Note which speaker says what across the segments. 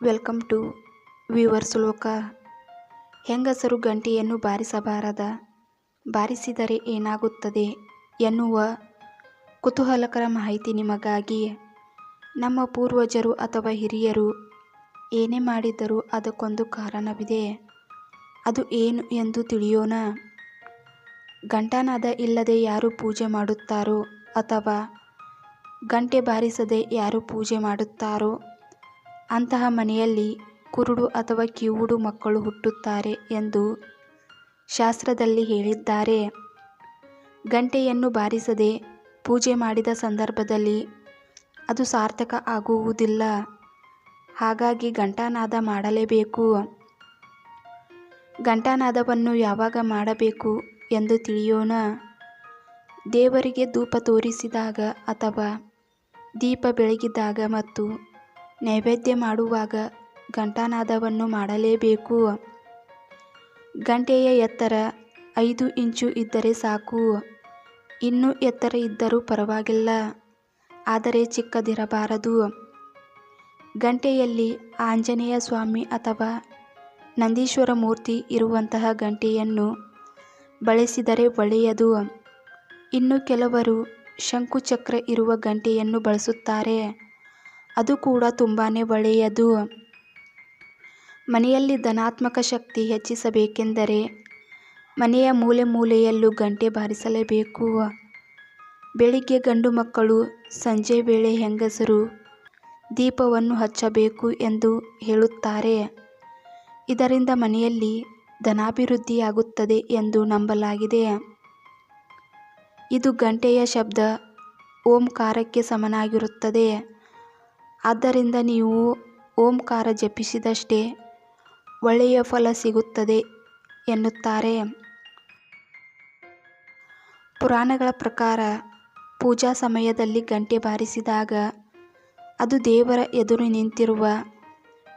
Speaker 1: Welcome to viewers ಲೋಕ. ಹೆಂಗಸರು ಗಂಟೆಯನ್ನು ಬಾರಿಸಬಾರದ, ಬಾರಿಸಿದರೆ ಏನಾಗುತ್ತದೆ ಎನ್ನುವ ಕುತೂಹಲಕರ ಮಾಹಿತಿ ನಿಮಗಾಗಿ. ನಮ್ಮ ಪೂರ್ವಜರು ಅಥವಾ ಹಿರಿಯರು ಏನೇ ಮಾಡಿದರೂ ಅದಕ್ಕೊಂದು ಕಾರಣವಿದೆ. ಅದು ಏನು ಎಂದು ತಿಳಿಯೋಣ. ಘಂಟಾನಾದ ಇಲ್ಲದೆ ಯಾರು ಪೂಜೆ ಮಾಡುತ್ತಾರೋ ಅಥವಾ ಗಂಟೆ ಬಾರಿಸದೆ ಯಾರು ಪೂಜೆ ಮಾಡುತ್ತಾರೋ ಅಂತಹ ಮನೆಯಲ್ಲಿ ಕುರುಡು ಅಥವಾ ಕಿವುಡು ಮಕ್ಕಳು ಹುಟ್ಟುತ್ತಾರೆ ಎಂದು ಶಾಸ್ತ್ರದಲ್ಲಿ ಹೇಳಿದ್ದಾರೆ. ಗಂಟೆಯನ್ನು ಬಾರಿಸದೆ ಪೂಜೆ ಮಾಡಿದ ಸಂದರ್ಭದಲ್ಲಿ ಅದು ಸಾರ್ಥಕ ಆಗುವುದಿಲ್ಲ. ಹಾಗಾಗಿ ಘಂಟಾನಾದ ಮಾಡಲೇಬೇಕು. ಘಂಟಾನಾದವನ್ನು ಯಾವಾಗ ಮಾಡಬೇಕು ಎಂದು ತಿಳಿಯೋಣ. ದೇವರಿಗೆ ಧೂಪ ತೋರಿಸಿದಾಗ ಅಥವಾ ದೀಪ ಬೆಳಗಿದಾಗ ಮತ್ತು ನೈವೇದ್ಯ ಮಾಡುವಾಗ ಘಂಟಾನಾದವನ್ನು ಮಾಡಲೇಬೇಕು. ಗಂಟೆಯ ಎತ್ತರ 5 ಇಂಚು ಇದ್ದರೆ ಸಾಕು. ಇನ್ನೂ ಎತ್ತರ ಇದ್ದರೂ ಪರವಾಗಿಲ್ಲ, ಆದರೆ ಚಿಕ್ಕದಿರಬಾರದು. ಗಂಟೆಯಲ್ಲಿ ಆಂಜನೇಯ ಸ್ವಾಮಿ ಅಥವಾ ನಂದೀಶ್ವರ ಮೂರ್ತಿ ಇರುವಂತಹ ಗಂಟೆಯನ್ನು ಬಳಸಿದರೆ ಒಳ್ಳೆಯದು. ಇನ್ನು ಕೆಲವರು ಶಂಕುಚಕ್ರ ಇರುವ ಗಂಟೆಯನ್ನು ಬಳಸುತ್ತಾರೆ. ಅದು ಕೂಡ ತುಂಬಾ ಒಳ್ಳೆಯದು. ಮನೆಯಲ್ಲಿ ಧನಾತ್ಮಕ ಶಕ್ತಿ ಹೆಚ್ಚಿಸಬೇಕೆಂದರೆ ಮನೆಯ ಮೂಲೆ ಮೂಲೆಯಲ್ಲೂ ಗಂಟೆ ಬಾರಿಸಲೇಬೇಕು. ಬೆಳಿಗ್ಗೆ ಗಂಡು ಮಕ್ಕಳು, ಸಂಜೆ ವೇಳೆ ಹೆಂಗಸರು ದೀಪವನ್ನು ಹಚ್ಚಬೇಕು ಎಂದು ಹೇಳುತ್ತಾರೆ. ಇದರಿಂದ ಮನೆಯಲ್ಲಿ ಧನಾಭಿವೃದ್ಧಿಯಾಗುತ್ತದೆ ಎಂದು ನಂಬಲಾಗಿದೆ. ಇದು ಗಂಟೆಯ ಶಬ್ದ ಓಂಕಾರಕ್ಕೆ ಸಮನಾಗಿರುತ್ತದೆ. ಆದ್ದರಿಂದ ನೀವು ಓಂಕಾರ ಜಪಿಸಿದಷ್ಟೇ ಒಳ್ಳೆಯ ಫಲ ಸಿಗುತ್ತದೆ ಎನ್ನುತ್ತಾರೆ. ಪುರಾಣಗಳ ಪ್ರಕಾರ ಪೂಜಾ ಸಮಯದಲ್ಲಿ ಗಂಟೆ ಬಾರಿಸಿದಾಗ ಅದು ದೇವರ ಎದುರು ನಿಂತಿರುವ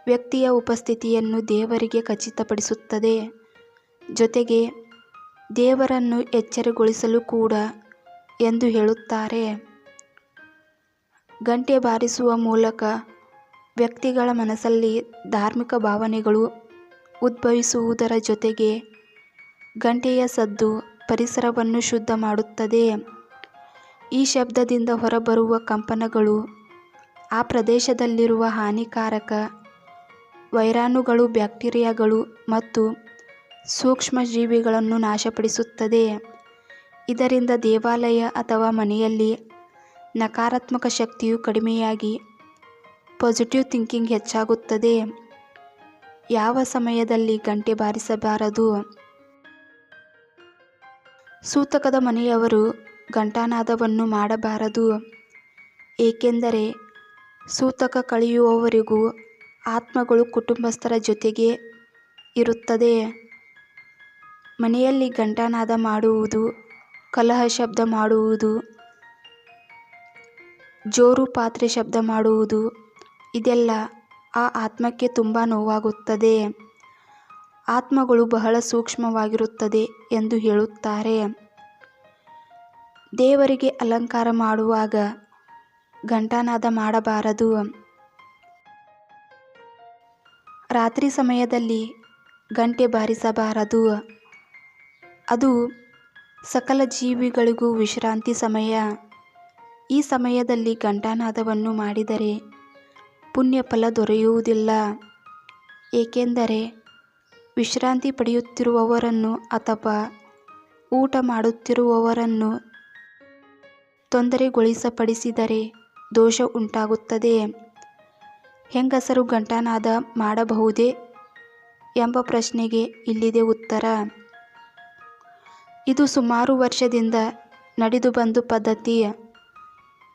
Speaker 1: ವ್ಯಕ್ತಿಯ ಉಪಸ್ಥಿತಿಯನ್ನು ದೇವರಿಗೆ ಖಚಿತಪಡಿಸುತ್ತದೆ. ಜೊತೆಗೆ ದೇವರನ್ನು ಎಚ್ಚರಗೊಳಿಸಲು ಕೂಡ ಎಂದು ಹೇಳುತ್ತಾರೆ. ಗಂಟೆ ಬಾರಿಸುವ ಮೂಲಕ ವ್ಯಕ್ತಿಗಳ ಮನಸ್ಸಲ್ಲಿ ಧಾರ್ಮಿಕ ಭಾವನೆಗಳು ಉದ್ಭವಿಸುವುದರ ಜೊತೆಗೆ ಗಂಟೆಯ ಸದ್ದು ಪರಿಸರವನ್ನು ಶುದ್ಧ ಮಾಡುತ್ತದೆ. ಈ ಶಬ್ದದಿಂದ ಹೊರಬರುವ ಕಂಪನಗಳು ಆ ಪ್ರದೇಶದಲ್ಲಿರುವ ಹಾನಿಕಾರಕ ವೈರಾಣುಗಳು, ಬ್ಯಾಕ್ಟೀರಿಯಾಗಳು ಮತ್ತು ಸೂಕ್ಷ್ಮಜೀವಿಗಳನ್ನು ನಾಶಪಡಿಸುತ್ತದೆ. ಇದರಿಂದ ದೇವಾಲಯ ಅಥವಾ ಮನೆಯಲ್ಲಿ ನಕಾರಾತ್ಮಕ ಶಕ್ತಿಯು ಕಡಿಮೆಯಾಗಿ ಪಾಸಿಟಿವ್ ಥಿಂಕಿಂಗ್ ಹೆಚ್ಚಾಗುತ್ತದೆ. ಯಾವ ಸಮಯದಲ್ಲಿ ಗಂಟೆ ಬಾರಿಸಬಾರದು? ಸೂತಕದ ಮನೆಯವರು ಘಂಟಾನಾದವನ್ನು ಮಾಡಬಾರದು. ಏಕೆಂದರೆ ಸೂತಕ ಕಳೆಯುವವರೆಗೂ ಆತ್ಮಗಳು ಕುಟುಂಬಸ್ಥರ ಜೊತೆಗೇ ಇರುತ್ತದೆ. ಮನೆಯಲ್ಲಿ ಘಂಟಾನಾದ ಮಾಡುವುದು, ಕಲಹ ಶಬ್ದ ಮಾಡುವುದು, ಜೋರು ಪಾತ್ರೆ ಶಬ್ದ ಮಾಡುವುದು ಇದೆಲ್ಲ ಆ ಆತ್ಮಕ್ಕೆ ತುಂಬ ನೋವಾಗುತ್ತದೆ. ಆತ್ಮಗಳು ಬಹಳ ಸೂಕ್ಷ್ಮವಾಗಿರುತ್ತದೆ ಎಂದು ಹೇಳುತ್ತಾರೆ. ದೇವರಿಗೆ ಅಲಂಕಾರ ಮಾಡುವಾಗ ಘಂಟಾನಾದ ಮಾಡಬಾರದು. ರಾತ್ರಿ ಸಮಯದಲ್ಲಿ ಗಂಟೆ ಬಾರಿಸಬಾರದು. ಅದು ಸಕಲ ಜೀವಿಗಳಿಗೂ ವಿಶ್ರಾಂತಿ ಸಮಯ. ಈ ಸಮಯದಲ್ಲಿ ಘಂಟಾನಾದವನ್ನು ಮಾಡಿದರೆ ಪುಣ್ಯ ಫಲ ದೊರೆಯುವುದಿಲ್ಲ. ಏಕೆಂದರೆ ವಿಶ್ರಾಂತಿ ಪಡೆಯುತ್ತಿರುವವರನ್ನು ಅಥವಾ ಊಟ ಮಾಡುತ್ತಿರುವವರನ್ನು ತೊಂದರೆಗೊಳಿಸಪಡಿಸಿದರೆ ದೋಷ ಉಂಟಾಗುತ್ತದೆ. ಹೆಂಗಸರು ಘಂಟಾನಾದ ಮಾಡಬಹುದೇ ಎಂಬ ಪ್ರಶ್ನೆಗೆ ಇಲ್ಲಿದೆ ಉತ್ತರ. ಇದು ಸುಮಾರು ವರ್ಷದಿಂದ ನಡೆದು ಬಂದ ಪದ್ಧತಿ.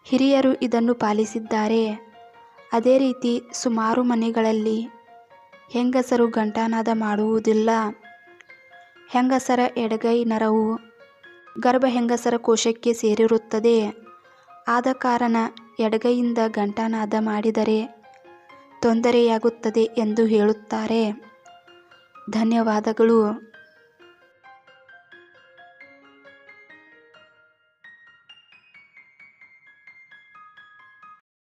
Speaker 1: ಹಿರಿಯರು ಇದನ್ನು ಪಾಲಿಸಿದ್ದಾರೆ. ಅದೇ ರೀತಿ ಸುಮಾರು ಮನೆಗಳಲ್ಲಿ ಹೆಂಗಸರು ಘಂಟಾನಾದ ಮಾಡುವುದಿಲ್ಲ. ಹೆಂಗಸರ ಎಡಗೈ ನರವು ಗರ್ಭ ಹೆಂಗಸರ ಕೋಶಕ್ಕೆ ಸೇರಿರುತ್ತದೆ. ಆದ ಕಾರಣ ಎಡಗೈಯಿಂದ ಘಂಟಾನಾದ ಮಾಡಿದರೆ ತೊಂದರೆಯಾಗುತ್ತದೆ ಎಂದು ಹೇಳುತ್ತಾರೆ. ಧನ್ಯವಾದಗಳು.